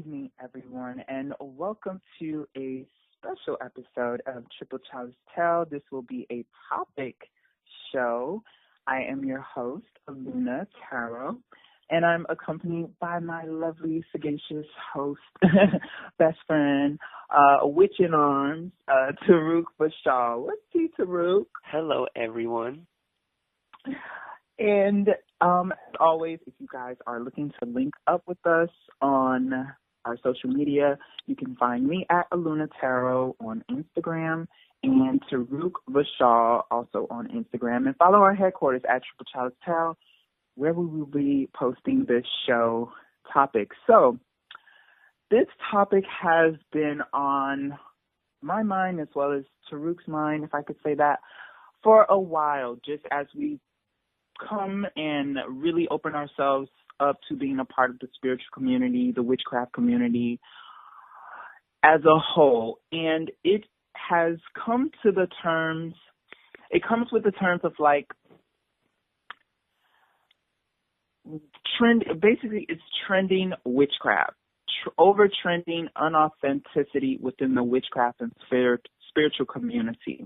evening, everyone, and welcome to a special episode of Triple Child's Tale. This will be a topic show. I am your host, Luna Taro, and I'm accompanied by my lovely, sagacious host, best friend, witch in arms, Taruk Bashar. What's he, Taruk? Hello, everyone. And as always, if you guys are looking to link up with us on our social media, you can find me at Aluna Tarot on Instagram and Taruk Vashal also on Instagram. And follow our headquarters at Triple Child's Tale, where we will be posting this show topic. So this topic has been on my mind as well as Taruk's mind, if I could say that, for a while, just as we come and really open ourselves up to being a part of the spiritual community, the witchcraft community as a whole. And it has come to the terms, it comes with the terms of like basically it's trending witchcraft, over-trending unauthenticity within the witchcraft and spiritual community.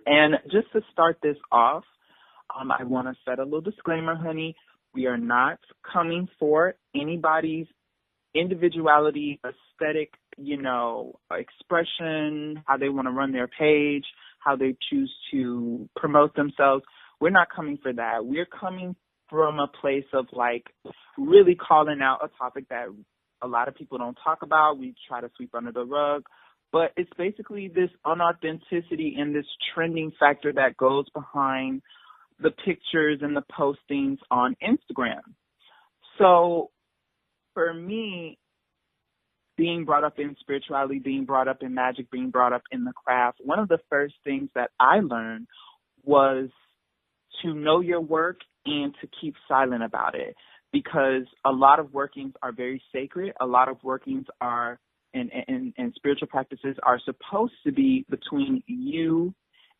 And just to start this off, I want to set a little disclaimer, honey. We are not coming for anybody's individuality, aesthetic, expression, how they want to run their page, how they choose to promote themselves. We're not coming for that. We're coming from a place of like really calling out a topic that a lot of people don't talk about. We try to sweep under the rug. But it's basically this unauthenticity and this trending factor that goes behind the pictures and the postings on Instagram. So for me, being brought up in spirituality, being brought up in magic, being brought up in the craft, one of the first things that I learned was to know your work and to keep silent about it, because a lot of workings are very sacred. A lot of workings are and spiritual practices are supposed to be between you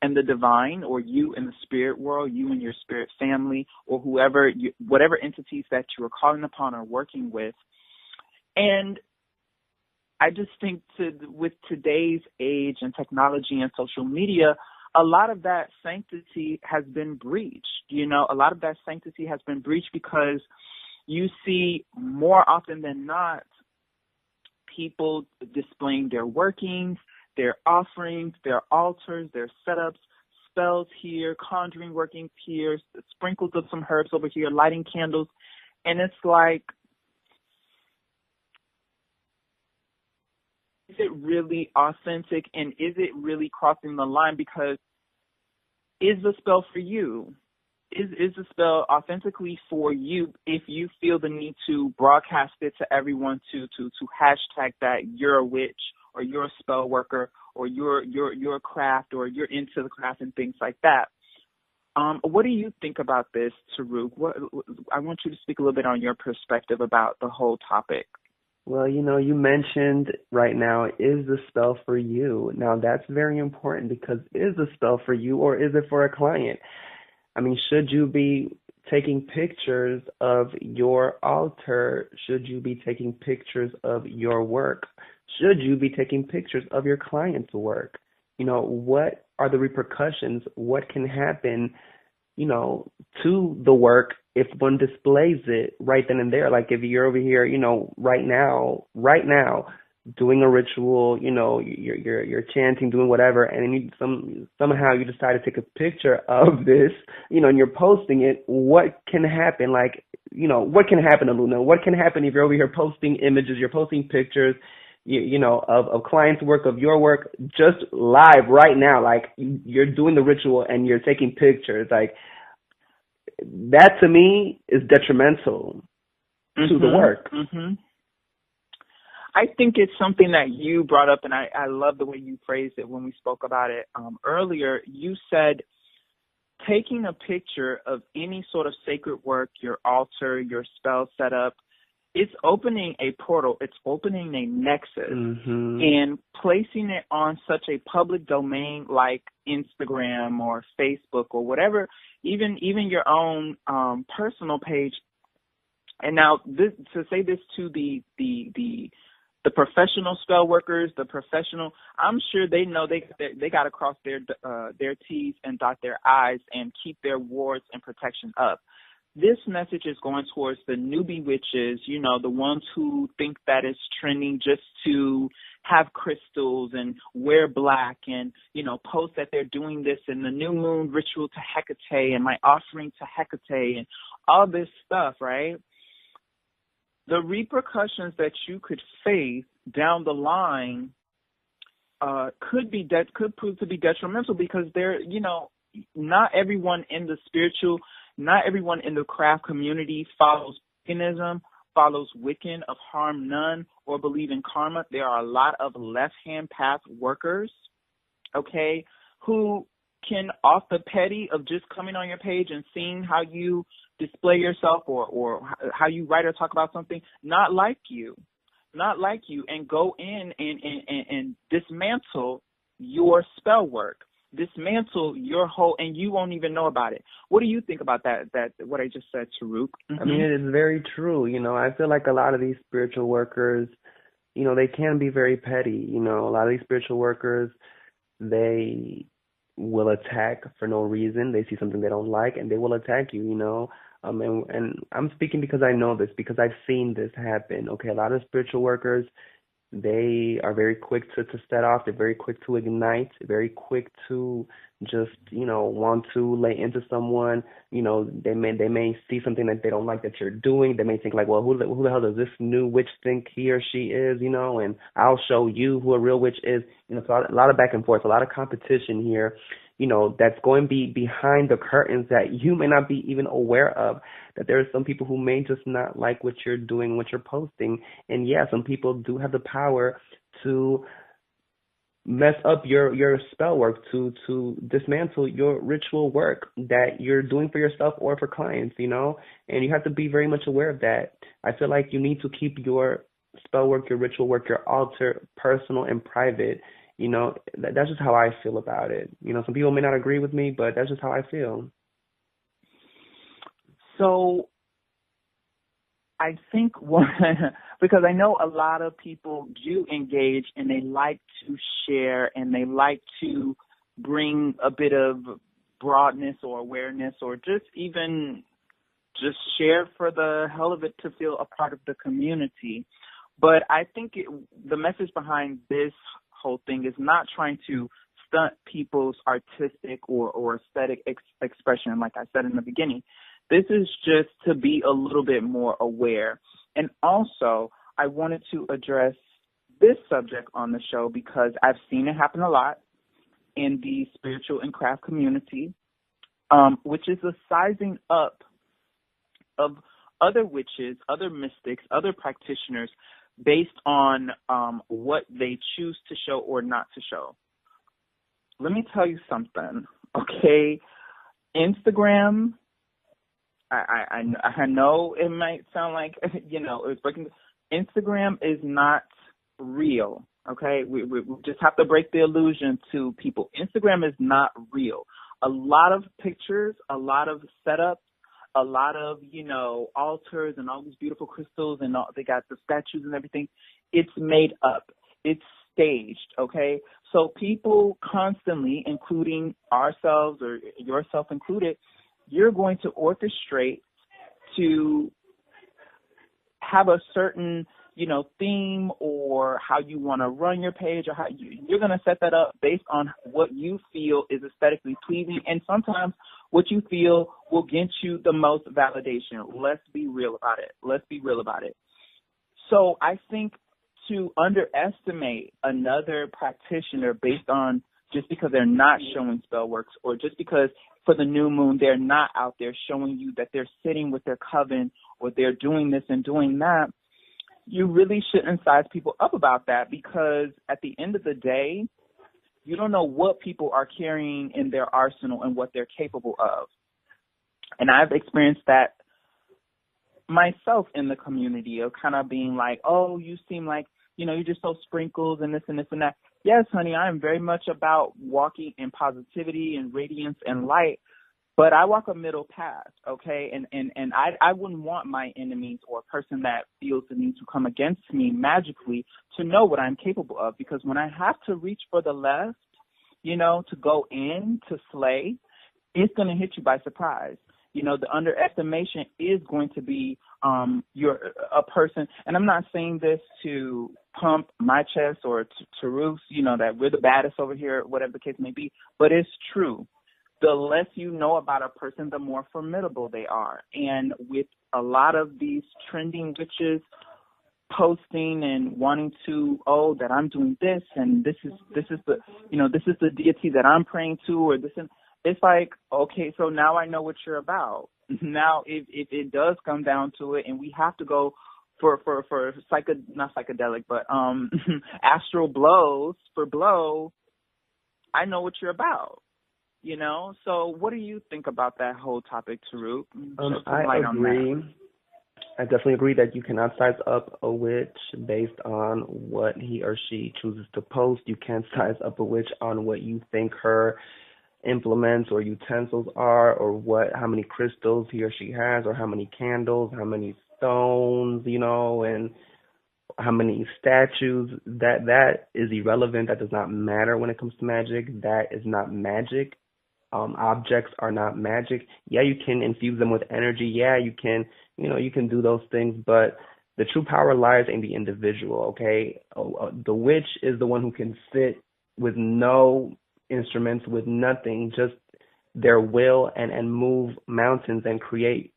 and the divine, or you and the spirit world, you and your spirit family, or whatever entities that you are calling upon or working with. And I just think with today's age and technology and social media, a lot of that sanctity has been breached. A lot of that sanctity has been breached because you see more often than not people displaying their workings, their offerings, their altars, their setups, spells here, conjuring workings here, sprinkles of some herbs over here, lighting candles. And it's like, is it really authentic, and is it really crossing the line? Because is the spell for you? Is the spell authentically for you if you feel the need to broadcast it to everyone to hashtag that you're a witch, or you're a spell worker, or you're a craft, or you're into the craft and things like that? What do you think about this, Taruk? I want you to speak a little bit on your perspective about the whole topic. Well, you mentioned right now, is the spell for you? Now, that's very important, because is the spell for you, or is it for a client? I mean, should you be taking pictures of your altar? Should you be taking pictures of your work? Should you be taking pictures of your client's work? What are the repercussions? What can happen, to the work if one displays it right then and there? Like if you're over here, right now, doing a ritual, you're chanting, doing whatever, and then somehow you decide to take a picture of this, and you're posting it. What can happen? Like, what can happen, Aluna? What can happen if you're over here posting images, you're posting pictures, of clients' work, of your work, just live right now? Like, you're doing the ritual and you're taking pictures. Like, that to me is detrimental to the work. Mm-hmm. I think it's something that you brought up, and I love the way you phrased it when we spoke about it earlier. You said taking a picture of any sort of sacred work, your altar, your spell setup, it's opening a portal. It's opening a nexus, and placing it on such a public domain like Instagram or Facebook or whatever, even your own personal page. And now to say this to the professional spell workers, I'm sure they know they got to cross their T's and dot their I's and keep their wards and protection up. This message is going towards the newbie witches, the ones who think that it's trending just to have crystals and wear black and, post that they're doing this in the new moon ritual to Hecate and my offering to Hecate and all this stuff, right? The repercussions that you could face down the line could prove to be detrimental because not everyone in the spiritual, not everyone in the craft community follows paganism, follows Wiccan of harm none, or believe in karma. There are a lot of left-hand path workers, okay, who can, off the petty of just coming on your page and seeing how you display yourself or how you write or talk about something, not like you, and go in and dismantle your spell work, dismantle your whole, and you won't even know about it. What do you think about that what I just said, Taruk? Mm-hmm. I mean, it is very true. I feel like a lot of these spiritual workers, they can be very petty. A lot of these spiritual workers, they will attack for no reason. They see something they don't like, and they will attack you, and I'm speaking because I know this, because I've seen this happen. Okay, a lot of spiritual workers, they are very quick to set off. They're very quick to ignite, very quick to just, want to lay into someone. They may see something that they don't like that you're doing. They may think like, well, who the hell does this new witch think he or she is, and I'll show you who a real witch is. So a lot of back and forth, a lot of competition here, that's going to be behind the curtains that you may not be even aware of, that there are some people who may just not like what you're doing, what you're posting. And yeah, some people do have the power to mess up your spell work, to dismantle your ritual work that you're doing for yourself or for clients, and you have to be very much aware of that. I feel like you need to keep your spell work, your ritual work, your altar personal and private. That's just how I feel about it. Some people may not agree with me, but that's just how I feel. So I think because I know a lot of people do engage and they like to share and they like to bring a bit of broadness or awareness or just share for the hell of it to feel a part of the community. But I think the message behind this whole thing is not trying to stunt people's artistic or aesthetic expression, like I said in the beginning. This is just to be a little bit more aware. And also, I wanted to address this subject on the show because I've seen it happen a lot in the spiritual and craft community, which is the sizing up of other witches, other mystics, other practitioners based on what they choose to show or not to show. Let me tell you something, okay? Instagram, I know it might sound like, it's breaking. Instagram is not real, okay? We just have to break the illusion to people. Instagram is not real. A lot of pictures, a lot of setups, a lot of, altars and all these beautiful crystals and they got the statues and everything. It's made up. It's staged, okay? So people constantly, including ourselves or yourself included, you're going to orchestrate to have a certain, theme or how you want to run your page or how you're going to set that up based on what you feel is aesthetically pleasing and sometimes what you feel will get you the most validation. Let's be real about it. So I think to underestimate another practitioner based on just because they're not showing spell works or just because for the new moon they're not out there showing you that they're sitting with their coven or they're doing this and doing that, you really shouldn't size people up about that because at the end of the day, you don't know what people are carrying in their arsenal and what they're capable of. And I've experienced that myself in the community of kind of being like, oh, you seem like, you're just so sprinkles and this and this and that. Yes, honey, I am very much about walking in positivity and radiance and light. But I walk a middle path, okay? And I wouldn't want my enemies or a person that feels the need to come against me magically to know what I'm capable of. Because when I have to reach for the left, to go in to slay, it's going to hit you by surprise. The underestimation is going to be a person, and I'm not saying this to pump my chest or to roost, that we're the baddest over here, whatever the case may be, but it's true. The less you know about a person, the more formidable they are. And with a lot of these trending witches posting and wanting to, that I'm doing this and this is the deity that I'm praying to, or this, and it's like, okay, so now I know what you're about. Now, if it does come down to it, and we have to go for not psychedelic, but astral blows for blow, I know what you're about. So what do you think about that whole topic, Taruk? I agree. I definitely agree that you cannot size up a witch based on what he or she chooses to post. You can't size up a witch on what you think her implements or utensils are, or how many crystals he or she has, or how many candles, how many stones, and how many statues. That is irrelevant. That does not matter when it comes to magic. That is not magic. Objects are not magic. Yeah, you can infuse them with energy. Yeah, you can, you can do those things, but the true power lies in the individual, okay? The witch is the one who can sit with no instruments, with nothing, just their will, and move mountains and create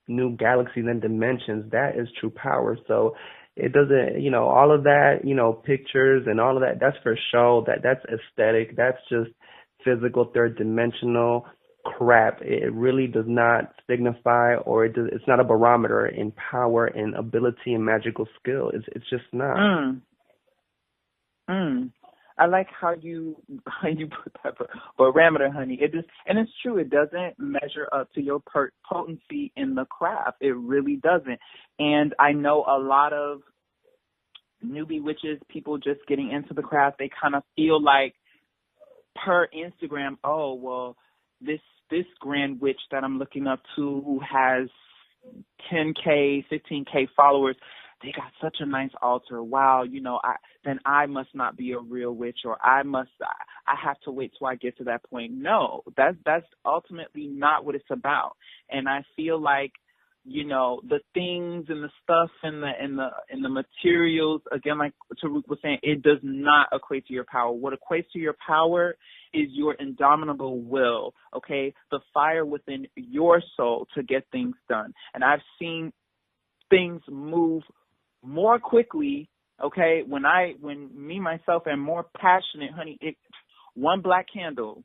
new galaxies and dimensions. That is true power. So it doesn't, all of that, pictures and all of that, that's for show. That's aesthetic. That's just physical, third dimensional crap. It really does not signify, or it's not a barometer in power and ability and magical skill. It's just not. I like how you put that barometer, honey. And it's true. It doesn't measure up to your potency in the craft. It really doesn't. And I know a lot of newbie witches, people just getting into the craft, they kind of feel like, per Instagram, this grand witch that I'm looking up to, who has 10K, 15K followers, they got such a nice altar. Wow, then I must not be a real witch, or I have to wait till I get to that point. No, that's ultimately not what it's about. And I feel like, the things and the stuff and the materials, again, like Taruk was saying, it does not equate to your power. What equates to your power is your indomitable will, okay? The fire within your soul to get things done. And I've seen things move more quickly, okay, when me, myself, am more passionate, honey. One black candle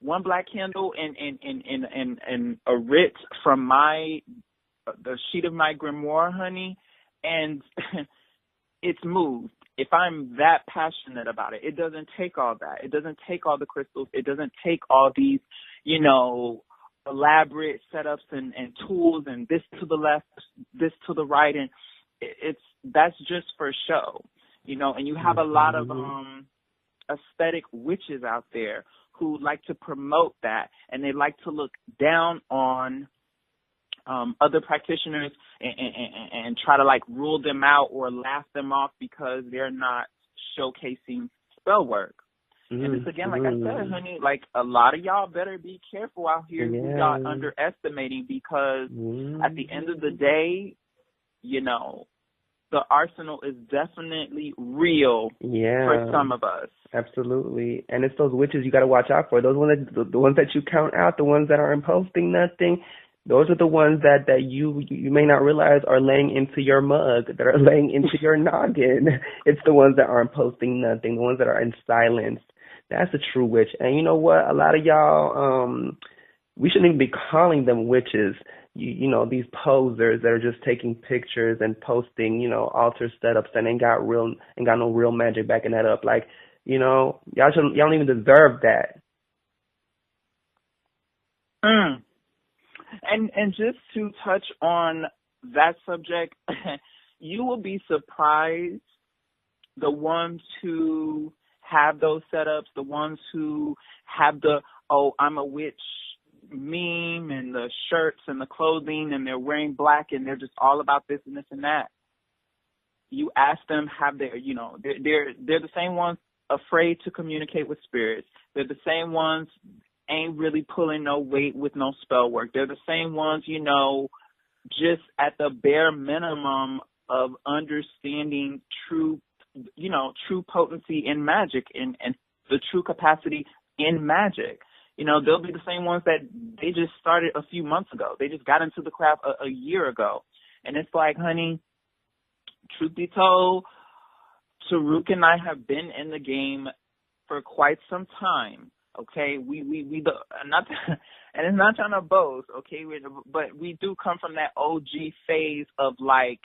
and a writ from the sheet of my grimoire, honey, and it's moved. If I'm that passionate about it, it doesn't take all that. It doesn't take all the crystals. It doesn't take all these, elaborate setups and tools and this to the left, this to the right, and that's just for show, and you have a lot of aesthetic witches out there who like to promote that, and they like to look down on other practitioners and try to like rule them out or laugh them off because they're not showcasing spell work. And it's again, like I said, honey, like a lot of y'all better be careful out here who y'all underestimating, because at the end of the day, the arsenal is definitely real for some of us. Absolutely. And it's those witches you got to watch out for. Those ones the ones that you count out, the ones that aren't posting nothing. Those are the ones that you may not realize are laying into your mug, that are laying into your noggin. It's the ones that aren't posting nothing, the ones that are in silence. That's a true witch. And you know what? A lot of y'all, we shouldn't even be calling them witches. These posers that are just taking pictures and posting, altar setups and ain't got no real magic backing that up. Like, y'all don't even deserve that. And just to touch on that subject, you will be surprised the ones who have those setups, the ones who have I'm a witch meme and the shirts and the clothing, and they're wearing black, and they're just all about this and this and that. You ask them, have they, you know, they're the same ones afraid to communicate with spirits. They're the same ones ain't really pulling no weight with no spell work. They're the same ones, you know, just at the bare minimum of understanding true, you know, true potency in magic and the true capacity in magic. You know, they'll be the same ones that they just started a few months ago. They just got into the craft a year ago. And it's like, honey, truth be told, Taruk and I have been in the game for quite some time. Okay, we not, and it's not trying to boast. Okay, but we do come from that OG phase of like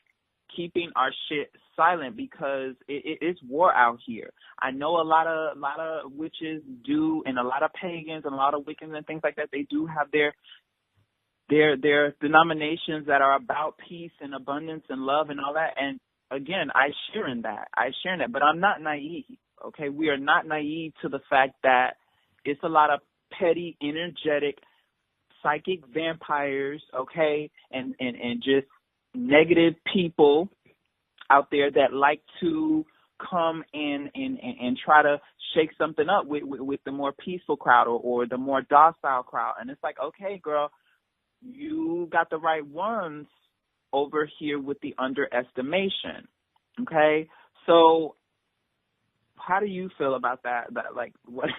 keeping our shit silent because it's war out here. I know a lot of witches do, and a lot of pagans and a lot of Wiccans and things like that. They do have their denominations that are about peace and abundance and love and all that. And again, I share in that, but I'm not naive. Okay, we are not naive to the fact that it's a lot of petty, energetic, psychic vampires, okay, and just negative people out there that like to come and try to shake something up with the more peaceful crowd or the more docile crowd. And it's like, okay, girl, you got the right ones over here with the underestimation, okay? So how do you feel about that? That like, what...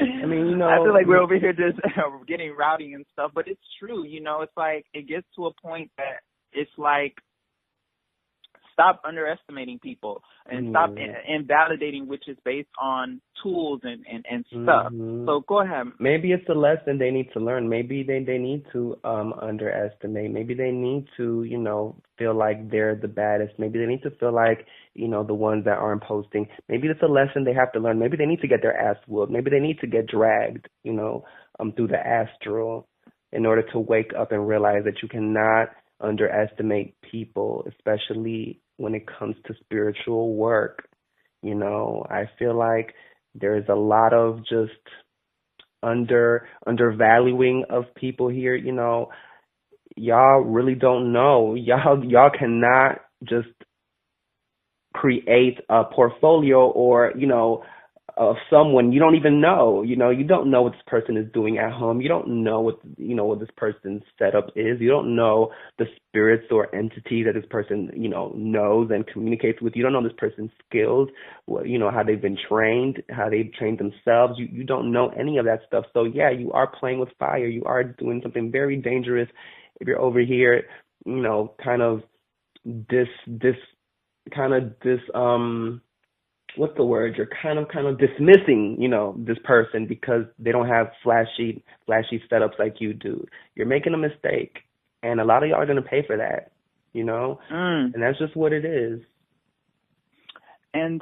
I mean, you know, I feel like we're over here just getting rowdy and stuff, but it's true. You know, it's like it gets to a point that it's like stop underestimating people and stop invalidating witches based on tools and stuff. Mm-hmm. So go ahead. Maybe it's a lesson they need to learn. Maybe they need to underestimate. Maybe they need to, you know, feel like they're the baddest. Maybe they need to feel like, you know, the ones that aren't posting. Maybe it's a lesson they have to learn. Maybe they need to get their ass whooped. Maybe they need to get dragged, you know, through the astral in order to wake up and realize that you cannot underestimate people, especially when it comes to spiritual work. You know, I feel like there's a lot of just undervaluing of people here. You know, y'all really don't know. Y'all cannot just create a portfolio or, you know, of someone you don't even know. You know, you don't know what this person is doing at home. You don't know what this person's setup is. You don't know the spirits or entities that this person, you know, knows and communicates with. You don't know this person's skills, you know, how they've been trained, how they've trained themselves. You don't know any of that stuff. So yeah, you are playing with fire. You are doing something very dangerous if you're over here, you know, kind of what's the word? You're kind of dismissing, you know, this person because they don't have flashy setups like you do. You're making a mistake, and a lot of y'all are going to pay for that, you know, and that's just what it is. And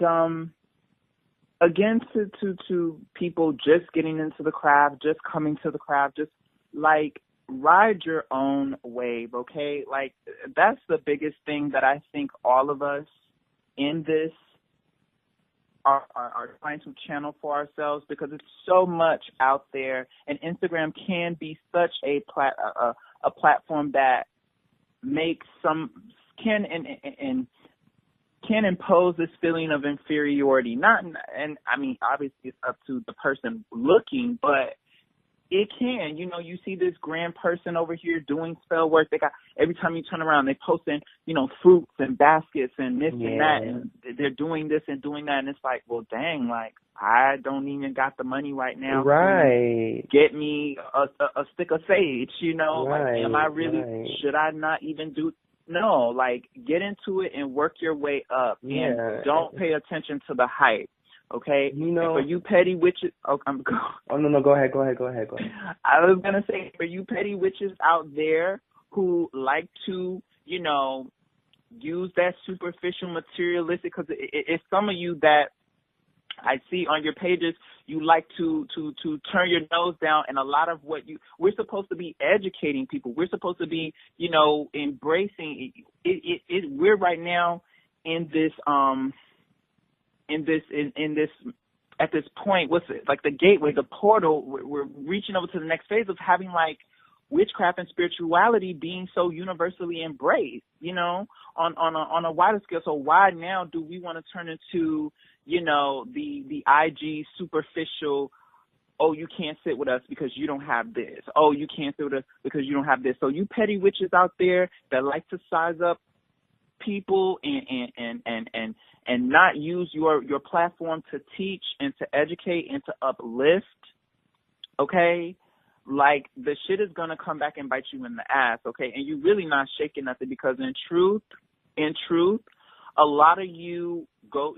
again, to people just getting into the craft, just coming to the craft, just like ride your own wave, okay? Like that's the biggest thing that I think all of us in this are trying to channel for ourselves, because it's so much out there, and Instagram can be such a platform that makes can impose this feeling of inferiority. And I mean, obviously it's up to the person looking, but it can. You know, you see this grand person over here doing spell work. They got, every time you turn around, they posting, you know, fruits and baskets and this and that, and they're doing this and doing that. And it's like, well, dang, like I don't even got the money right now to get me a stick of sage. You know, like, am I really? Should I not even do? No, like get into it and work your way up, and don't pay attention to the hype. Okay, you know, for you petty witches. Oh, no, go ahead. I was gonna say, for you petty witches out there who like to, you know, use that superficial, materialistic, because it's some of you that I see on your pages, you like to turn your nose down, and a lot of what we're supposed to be educating people. We're supposed to be, you know, embracing it. We're right now in this at this point, what's it, like the gateway, the portal, we're reaching over to the next phase of having like witchcraft and spirituality being so universally embraced, you know, on a wider scale. So why now do we want to turn into, you know, the IG superficial, oh, you can't sit with us because you don't have this. Oh, you can't sit with us because you don't have this. So you petty witches out there that like to size up people and not use your platform to teach and to educate and to uplift, okay? Like, the shit is going to come back and bite you in the ass, okay? And you really not shaking nothing, because in truth, a lot of you go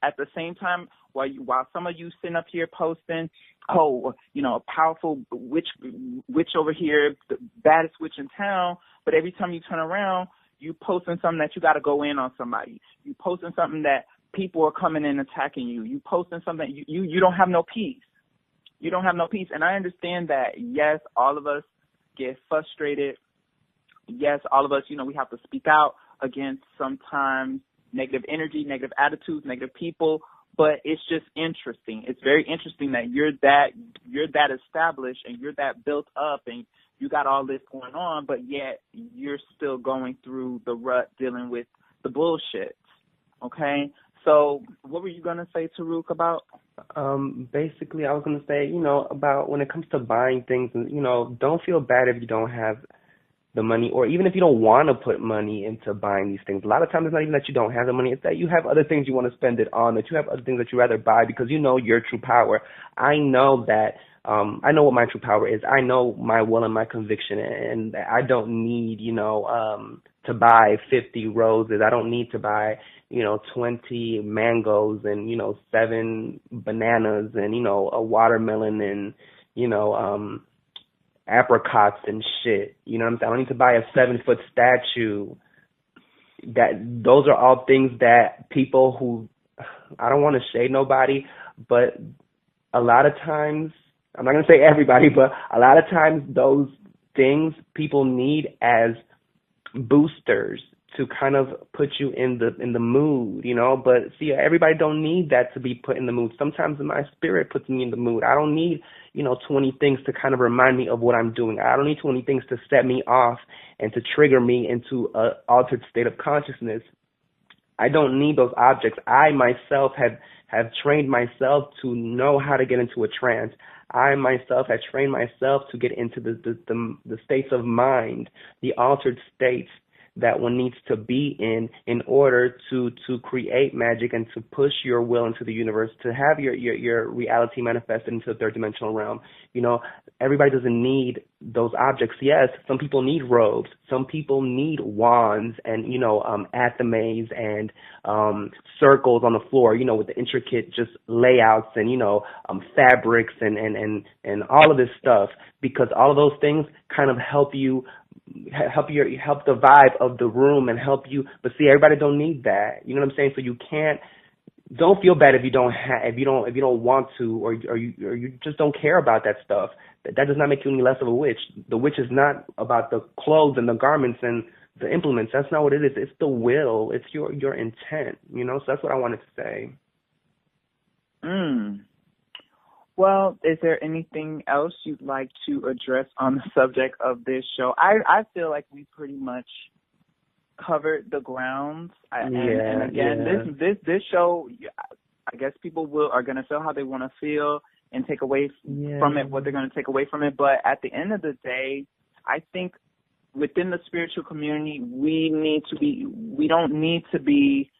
at the same time while some of you sitting up here posting, oh, you know, a powerful witch over here, the baddest witch in town, but every time you turn around, you posting something that you got to go in on somebody. You posting something that people are coming in attacking you. You posting something, you don't have no peace. You don't have no peace. And I understand that, yes, all of us get frustrated. Yes, all of us, you know, we have to speak out against sometimes negative energy, negative attitudes, negative people. But it's just interesting. It's very interesting that you're that established and you're that built up and you got all this going on, but yet you're still going through the rut dealing with the bullshit. Okay? So what were you going to say, Taruk, about? Basically, I was going to say, you know, about when it comes to buying things, you know, don't feel bad if you don't have the money, or even if you don't want to put money into buying these things. A lot of times it's not even that you don't have the money, it's that you have other things you want to spend it on, that you have other things that you rather buy because you know your true power. I know that, I know what my true power is. I know my will and my conviction, and I don't need, you know, to buy 50 roses. I don't need to buy, you know, 20 mangoes and, you know, 7 bananas and, you know, a watermelon and, you know, apricots and shit. You know what I'm saying? I don't need to buy a 7-foot statue. Those are all things that people who, I don't want to shade nobody, but a lot of times, I'm not going to say everybody, but a lot of times those things people need as boosters to kind of put you in the mood, you know. But see, everybody don't need that to be put in the mood. Sometimes my spirit puts me in the mood. I don't need, you know, 20 things to kind of remind me of what I'm doing. I don't need 20 things to set me off and to trigger me into an altered state of consciousness. I don't need those objects. I myself have trained myself to know how to get into a trance. I myself have trained myself to get into the states of mind, the altered states that one needs to be in order to create magic and to push your will into the universe, to have your reality manifested into the third dimensional realm. You know, everybody doesn't need those objects. Yes, some people need robes. Some people need wands and, you know, athames and circles on the floor, you know, with the intricate just layouts and, you know, fabrics and all of this stuff, because all of those things kind of help help the vibe of the room and help you. But see, everybody don't need that. You know what I'm saying? So you don't feel bad if you don't want to, or you just don't care about that stuff. That does not make you any less of a witch. The witch is not about the clothes and the garments and the implements. That's not what it is. It's the will. It's your intent. You know. So that's what I wanted to say. Well, is there anything else you'd like to address on the subject of this show? I feel like we pretty much covered the grounds. And again, this show, I guess people are going to feel how they want to feel and take away from it what they're going to take away from it. But at the end of the day, I think within the spiritual community, we don't need to be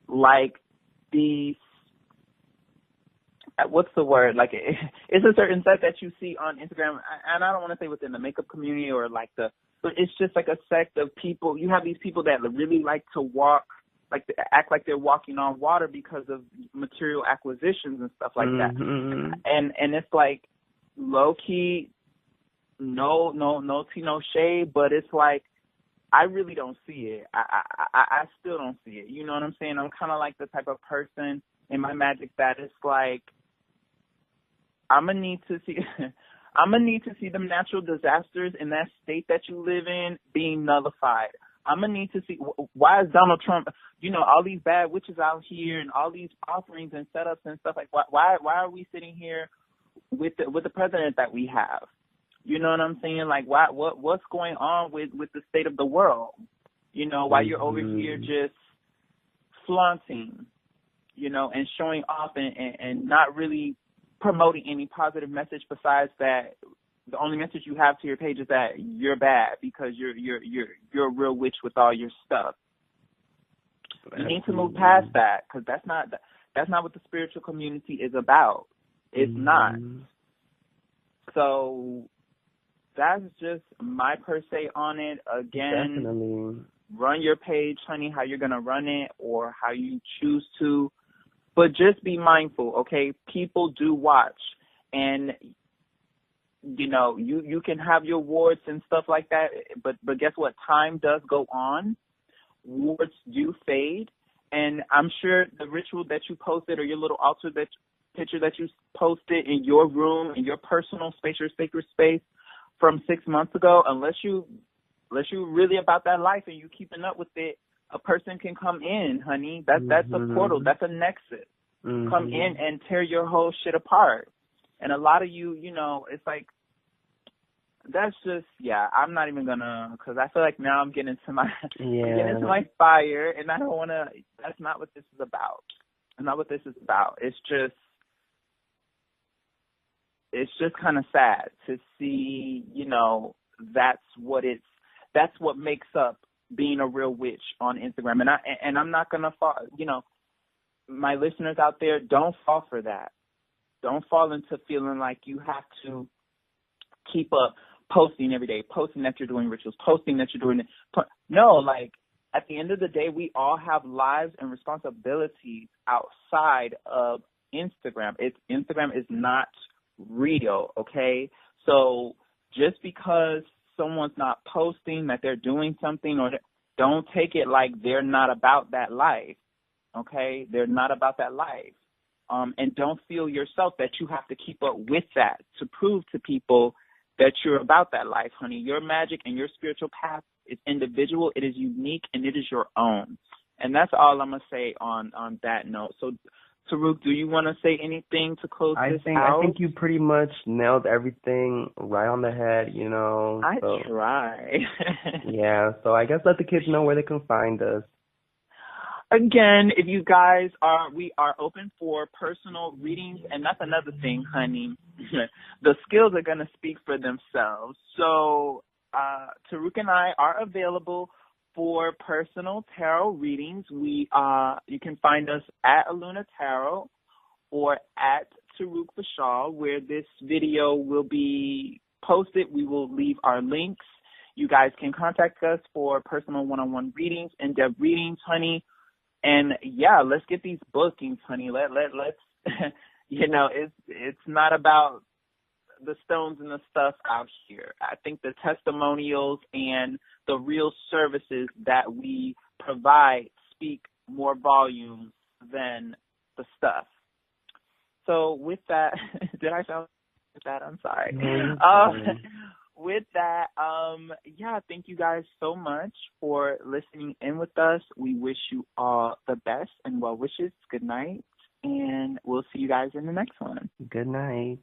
like these, what's the word? Like, it's a certain set that you see on Instagram, and I don't want to say within the makeup community or like but it's just like a sect of people. You have these people that really like to walk, like to act like they're walking on water because of material acquisitions and stuff like that. And it's like low key, no tea, no shade, but it's like I really don't see it. I still don't see it. You know what I'm saying? I'm kind of like the type of person in my magic that it's like, I'm gonna need to see them natural disasters in that state that you live in being nullified. I'm gonna need to see why is Donald Trump, all these bad witches out here and all these offerings and setups and stuff like why are we sitting here with the president that we have? You know what I'm saying? Like what's going on with the state of the world? While you're over here just flaunting, and showing off and not really promoting any positive message besides that the only message you have to your page is that you're bad because you're a real witch with all your stuff. You need to move past that because that's not what the spiritual community is about. It's not. So that's just my per se on it. Again, definitely. Run your page, honey, how you're gonna run it or how you choose to, but just be mindful, okay? People do watch, and you can have your wards and stuff like that, but guess what? Time does go on. Wards do fade, and I'm sure the ritual that you posted or your little altar picture that you posted in your room, in your personal space, your sacred space from 6 months ago, unless you really about that life and you keeping up with it, a person can come in, honey. That's a portal. That's a nexus. Come in and tear your whole shit apart. And a lot of you, it's like, that's just, I'm not even gonna, because I feel like now I'm getting into my fire, and I don't want to, that's not what this is about. That's not what this is about. It's just kind of sad to see, that's what makes up being a real witch on Instagram. And I'm not gonna fall, my listeners out there, don't fall for that. Don't fall into feeling like you have to keep up posting every day, posting that you're doing rituals, posting that you're doing it. No, like at the end of the day, we all have lives and responsibilities outside of Instagram. Instagram is not real, okay? So just because someone's not posting that they're doing something, or don't take it like they're not about that life, okay? They're not about that life. And don't feel yourself that you have to keep up with that to prove to people that you're about that life, honey. Your magic and your spiritual path is individual, it is unique, and it is your own. And that's all I'm going to say on that note. So, Taruk, do you want to say anything to close this out? I think you pretty much nailed everything right on the head, I try. Yeah, so I guess let the kids know where they can find us. Again, if you guys we are open for personal readings, and that's another thing, honey. The skills are going to speak for themselves. So Taruk and I are available for personal tarot readings. You can find us at Aluna Tarot or at Taruk Bashal, where this video will be posted. We will leave our links. You guys can contact us for personal one-on-one readings, in-depth readings, honey. And let's get these bookings, honey. Let's it's not about the stones and the stuff out here. I think the testimonials and the real services that we provide speak more volumes than the stuff. So with that, did I sound like that? I'm sorry. With that, thank you guys so much for listening in with us. We wish you all the best and well wishes. Good night, and we'll see you guys in the next one. Good night.